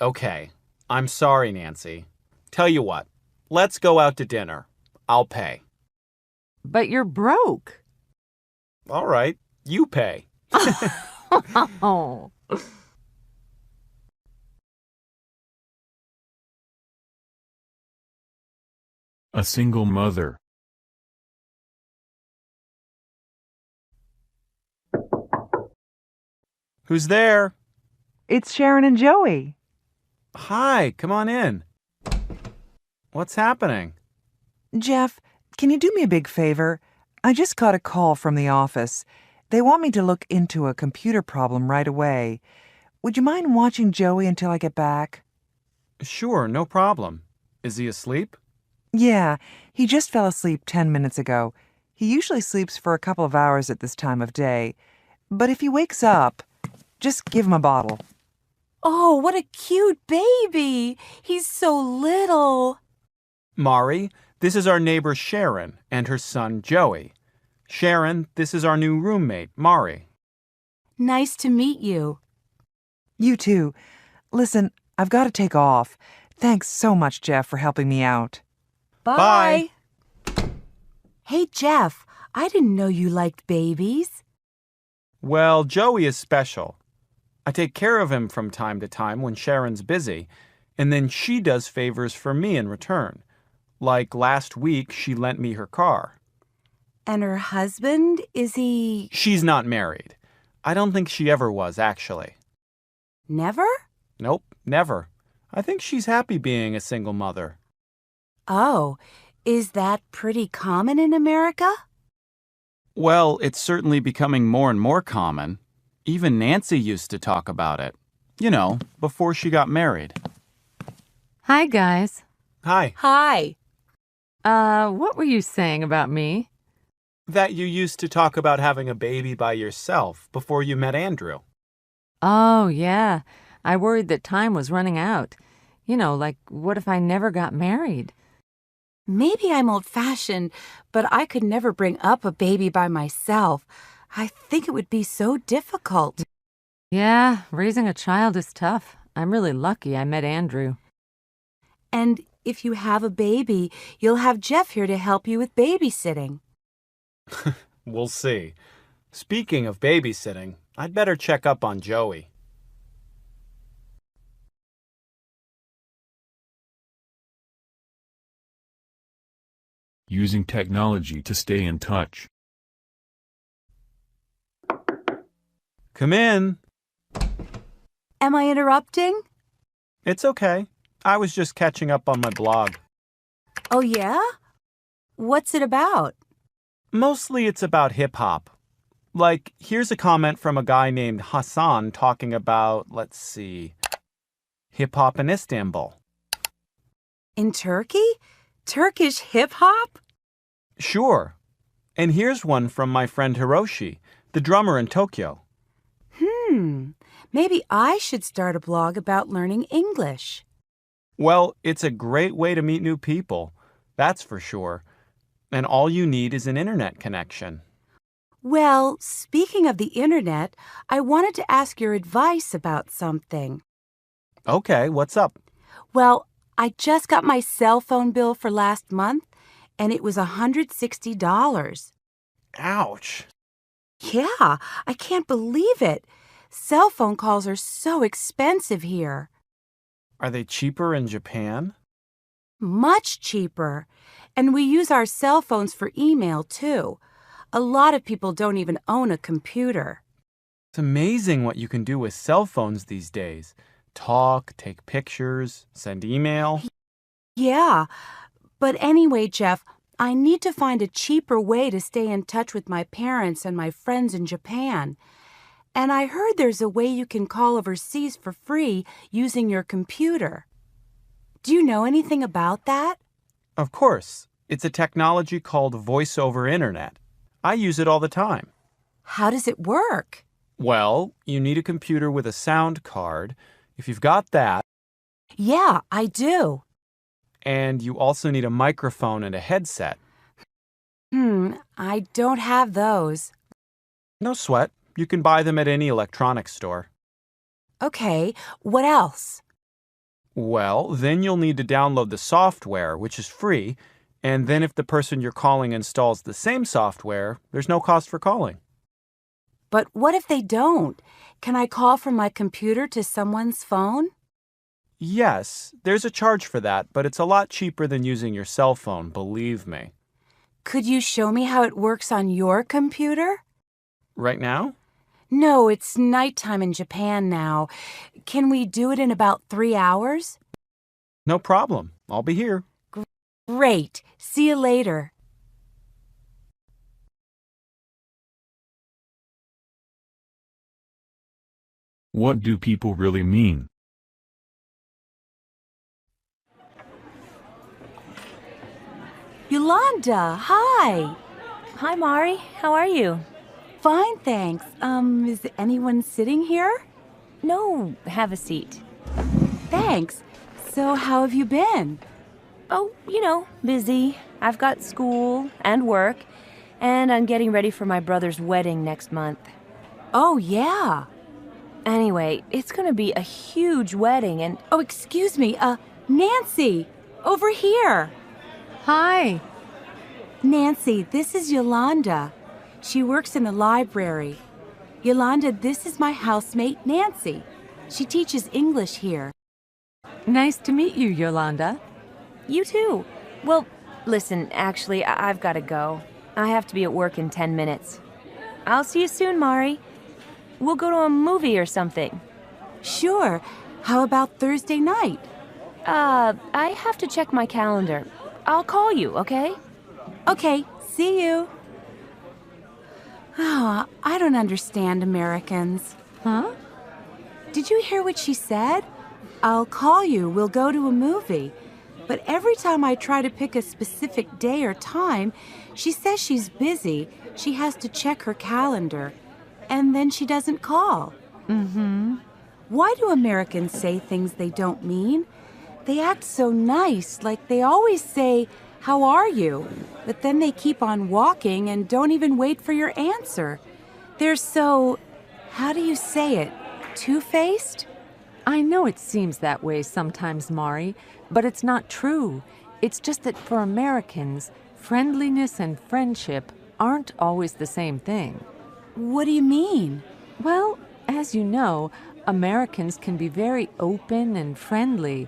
I'm sorry, Nancy. Tell you what, let's go out to dinner. I'll pay. But you're broke. All right, you pay. Oh. A single mother. Who's there? It's Sharon and Joey. Hi, come on in. What's happening? Jeff, can you do me a big favor? I just got a call from the office. They want me to look into a computer problem right away. Would you mind watching Joey until I get back? Sure, no problem. Is he asleep? Yeah, he just fell asleep 10 minutes ago. He usually sleeps for a couple of hours at this time of day. But if he wakes up, just give him a bottle. Oh, what a cute baby. He's so little. Mari, this is our neighbor Sharon and her son Joey. Sharon, this is our new roommate, Mari. Nice to meet you. You too. Listen, I've got to take off. Thanks so much, Jeff, for helping me out. Bye. Hey, Jeff, I didn't know you liked babies. Well, Joey is special. I take care of him from time to time when Sharon's busy, and then she does favors for me in return. Like last week, she lent me her car. And her husband, is he... She's not married. I don't think she ever was, actually. Never? Nope, never. I think she's happy being a single mother. Oh, is that pretty common in America? Well, it's certainly becoming more and more common. Even Nancy used to talk about it. You know, before she got married. Hi, guys. Hi. Hi. What were you saying about me? That you used to talk about having a baby by yourself before you met Andrew. Oh, yeah. I worried that time was running out. You know, like, what if I never got married? Maybe I'm old-fashioned, but I could never bring up a baby by myself. I think it would be so difficult. Yeah, raising a child is tough. I'm really lucky I met Andrew. And if you have a baby, you'll have Jeff here to help you with babysitting. We'll see. Speaking of babysitting, I'd better check up on Joey. Using technology to stay in touch. Come in. Am I interrupting? It's okay. I was just catching up on my blog. Oh, yeah? What's it about? Mostly it's about hip hop. Like, here's a comment from a guy named Hassan talking about, let's see, hip hop in Istanbul. In Turkey? Turkish hip hop? Sure. And here's one from my friend Hiroshi, the drummer in Tokyo. Maybe I should start a blog about learning English. Well, it's a great way to meet new people, that's for sure. And all you need is an internet connection. Well, speaking of the internet, I wanted to ask your advice about something. Okay, what's up? Well, I just got my cell phone bill for last month, and it was $160. Ouch. Yeah, I can't believe it. Cell phone calls are so expensive here. Are they cheaper in Japan? Much cheaper. And we use our cell phones for email, too. A lot of people don't even own a computer. It's amazing what you can do with cell phones these days. Talk, take pictures, send email. Yeah. But anyway, Jeff, I need to find a cheaper way to stay in touch with my parents and my friends in Japan. And I heard there's a way you can call overseas for free using your computer. Do you know anything about that? Of course. It's a technology called Voice over Internet. I use it all the time. How does it work? Well, you need a computer with a sound card. If you've got that... Yeah, I do. And you also need a microphone and a headset. I don't have those. No sweat. You can buy them at any electronics store. Okay, what else? Well, then you'll need to download the software, which is free, and then if the person you're calling installs the same software, there's no cost for calling. But what if they don't? Can I call from my computer to someone's phone? Yes, there's a charge for that, but it's a lot cheaper than using your cell phone, believe me. Could you show me how it works on your computer? Right now? No, it's nighttime in Japan now. Can we do it in about 3 hours? No problem. I'll be here. Great. See you later. What do people really mean? Yolanda, hi. Hi, Mari. How are you? Fine, thanks. Is anyone sitting here? No, have a seat. Thanks. So how have you been? Oh, busy. I've got school and work, and I'm getting ready for my brother's wedding next month. Oh, yeah. Anyway, it's gonna be a huge wedding and... Oh, excuse me, Nancy, over here. Hi. Nancy, this is Yolanda. She works in the library. Yolanda, this is my housemate, Nancy. She teaches English here. Nice to meet you, Yolanda. You too. Well, listen, actually, I've got to go. I have to be at work in 10 minutes. I'll see you soon, Mari. We'll go to a movie or something. Sure. How about Thursday night? I have to check my calendar. I'll call you, okay? Okay, see you. Oh, I don't understand Americans. Huh? Did you hear what she said? I'll call you, we'll go to a movie. But every time I try to pick a specific day or time, she says she's busy. She has to check her calendar. And then she doesn't call. Mm-hmm. Why do Americans say things they don't mean? They act so nice, like they always say, "How are you?" But then they keep on walking and don't even wait for your answer. They're so, how do you say it, two-faced? I know it seems that way sometimes, Mari, but it's not true. It's just that for Americans, friendliness and friendship aren't always the same thing. What do you mean? Well, as you know, Americans can be very open and friendly.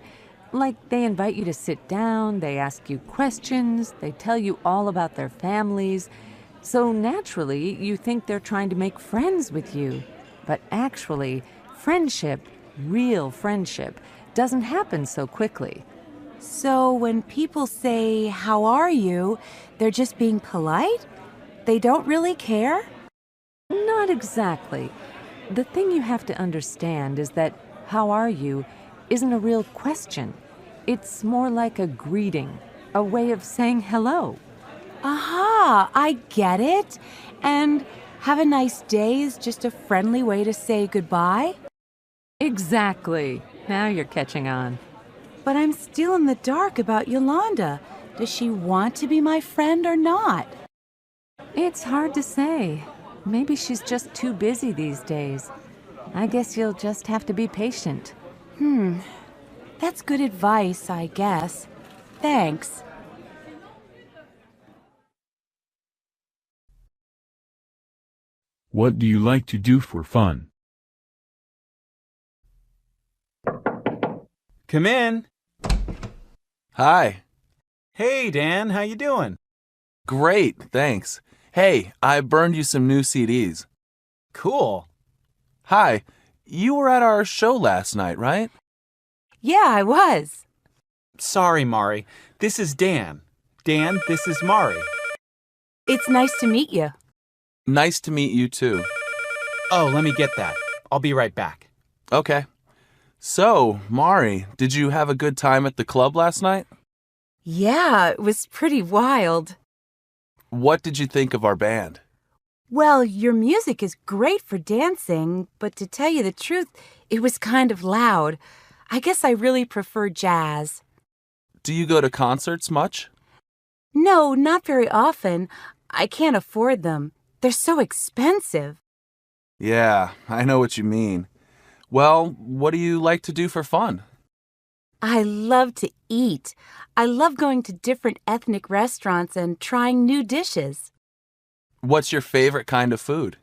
Like they invite you to sit down, they ask you questions, they tell you all about their families. So naturally, you think they're trying to make friends with you. But actually, friendship, real friendship, doesn't happen so quickly. So when people say, "How are you?" they're just being polite? They don't really care? Not exactly. The thing you have to understand is that "how are you" isn't a real question. It's more like a greeting, a way of saying hello. Aha, I get it. And "have a nice day" is just a friendly way to say goodbye? Exactly. Now you're catching on. But I'm still in the dark about Yolanda. Does she want to be my friend or not? It's hard to say. Maybe she's just too busy these days. I guess you'll just have to be patient. That's good advice, I guess. Thanks. What do you like to do for fun? Come in. Hi. Hey, Dan, how you doing? Great, thanks. Hey, I burned you some new CDs. Cool. Hi, you were at our show last night, right? Yeah, I was. Sorry, Mari. This is Dan. Dan, this is Mari. It's nice to meet you. Nice to meet you too. Oh, let me get that. I'll be right back. Okay. So, Mari, did you have a good time at the club last night? Yeah, it was pretty wild. What did you think of our band? Well, your music is great for dancing, but to tell you the truth, it was kind of loud. I guess I really prefer jazz. Do you go to concerts much? No, not very often. I can't afford them. They're so expensive. Yeah, I know what you mean. Well, what do you like to do for fun? I love to eat. I love going to different ethnic restaurants and trying new dishes. What's your favorite kind of food?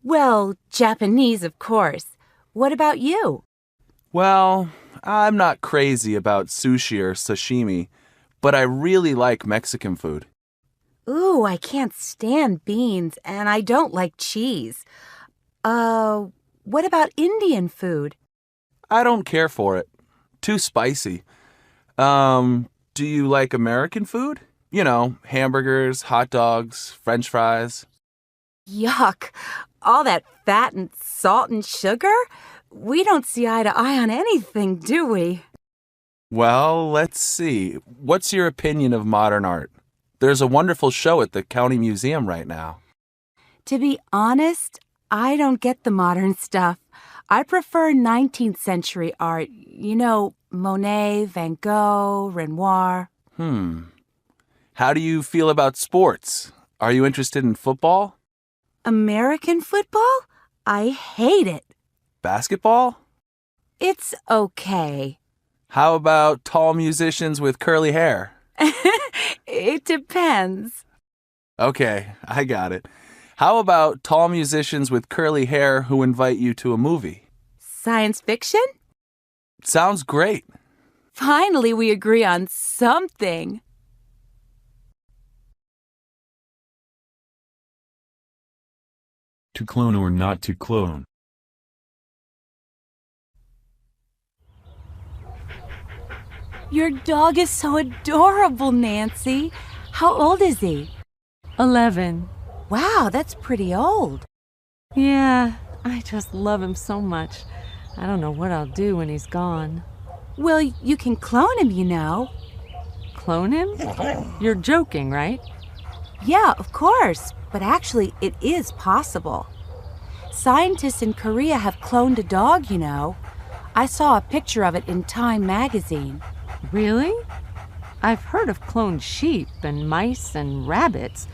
Well, Japanese, of course. What about you? Well, I'm not crazy about sushi or sashimi, but I really like Mexican food. Ooh, I can't stand beans, and I don't like cheese. What about Indian food? I don't care for it. Too spicy. Do you like American food? You know, hamburgers, hot dogs, French fries. Yuck! All that fat and salt and sugar? We don't see eye to eye on anything, do we? Well, let's see. What's your opinion of modern art? There's a wonderful show at the county museum right now. To be honest, I don't get the modern stuff. I prefer 19th century art. You know, Monet, Van Gogh, Renoir. How do you feel about sports? Are you interested in football? American football? I hate it. Basketball? It's okay. How about tall musicians with curly hair? It depends. Okay, I got it. How about tall musicians with curly hair who invite you to a movie? Science fiction? Sounds great. Finally, we agree on something. To clone or not to clone? Your dog is so adorable, Nancy. How old is he? 11. Wow, that's pretty old. Yeah, I just love him so much. I don't know what I'll do when he's gone. Well, you can clone him, you know. Clone him? You're joking, right? Yeah, of course. But actually, it is possible. Scientists in Korea have cloned a dog, you know. I saw a picture of it in Time magazine. Really? I've heard of cloned sheep and mice and rabbits,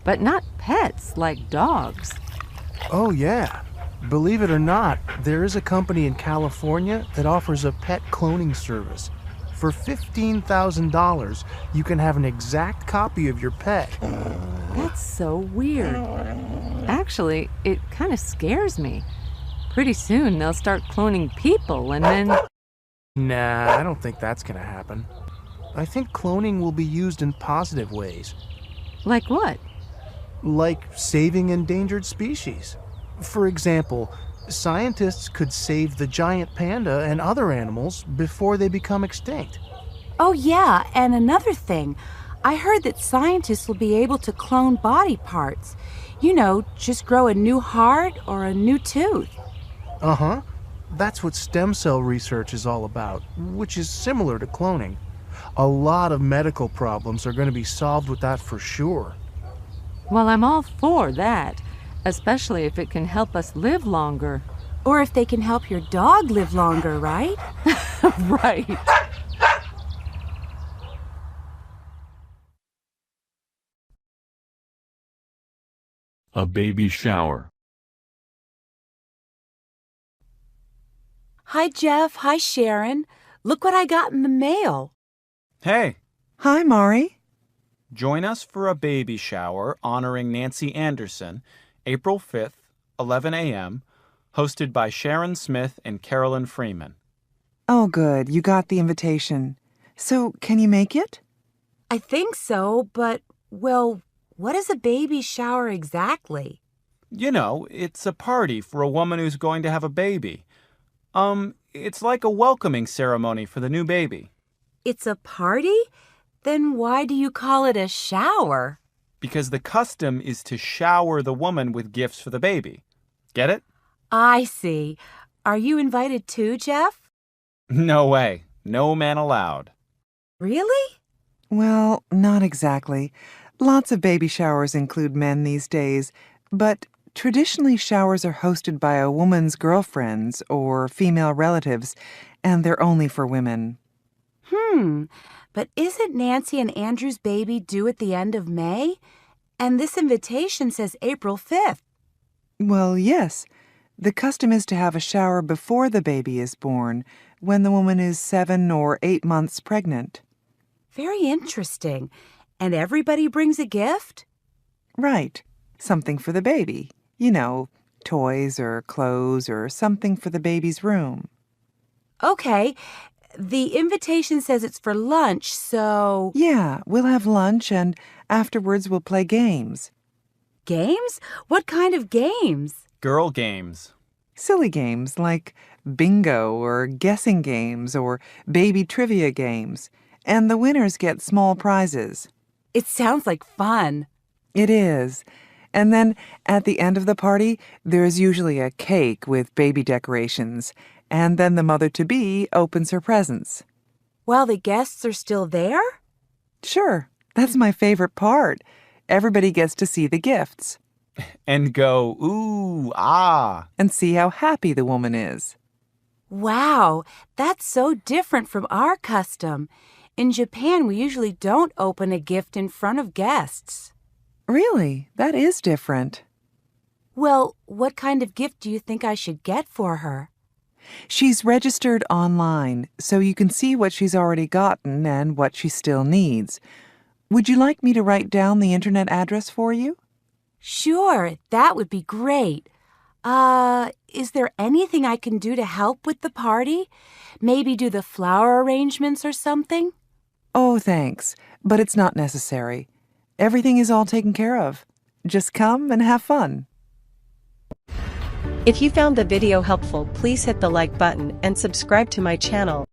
but not pets like dogs. Oh, yeah. Believe it or not, there is a company in California that offers a pet cloning service. For $15,000, you can have an exact copy of your pet. That's so weird. Actually, it kind of scares me. Pretty soon they'll start cloning people and then... Nah, I don't think that's gonna happen. I think cloning will be used in positive ways. Like what? Like saving endangered species. For example, scientists could save the giant panda and other animals before they become extinct. Oh, yeah, and another thing. I heard that scientists will be able to clone body parts. You know, just grow a new heart or a new tooth. Uh-huh. That's what stem cell research is all about, which is similar to cloning. A lot of medical problems are going to be solved with that for sure. Well, I'm all for that, especially if it can help us live longer. Or if they can help your dog live longer, right? Right. A baby shower. Hi, Jeff. Hi, Sharon. Look what I got in the mail. Hey, Hi, Mari. join us for a baby shower honoring Nancy Anderson, April 5th, 11 a.m., hosted by Sharon Smith and Carolyn Freeman. Oh, good. You got the invitation. So, can you make it? I think so, but, well, what is a baby shower exactly? You know, it's a party for a woman who's going to have a baby. It's like a welcoming ceremony for the new baby. It's a party? Then why do you call it a shower? Because the custom is to shower the woman with gifts for the baby. Get it? I see. Are you invited too, Jeff? No way. No man allowed. Really? Well, not exactly. Lots of baby showers include men these days, but traditionally showers are hosted by a woman's girlfriends or female relatives, and they're only for women. But isn't Nancy and Andrew's baby due at the end of May? And this invitation says April 5th. Well, yes. The custom is to have a shower before the baby is born, when the woman is 7 or 8 months pregnant. Very interesting. And everybody brings a gift? Right. Something for the baby. You know, toys or clothes or something for the baby's room. Okay. The invitation says it's for lunch, so... Yeah, we'll have lunch and afterwards we'll play games. Games? What kind of games? Girl games. Silly games like bingo or guessing games or baby trivia games. And the winners get small prizes. It sounds like fun. It is. And then at the end of the party, there's usually a cake with baby decorations. And then the mother-to-be opens her presents. While the guests are still there? Sure. That's my favorite part. Everybody gets to see the gifts. And go, ooh, ah. And see how happy the woman is. Wow, that's so different from our custom. In Japan, we usually don't open a gift in front of guests. Really? That is different. Well, what kind of gift do you think I should get for her? She's registered online, so you can see what she's already gotten and what she still needs. Would you like me to write down the internet address for you? Sure, that would be great. Is there anything I can do to help with the party? Maybe do the flower arrangements or something? Oh, thanks, but it's not necessary. Everything is all taken care of. Just come and have fun. If you found the video helpful, please hit the like button and subscribe to my channel.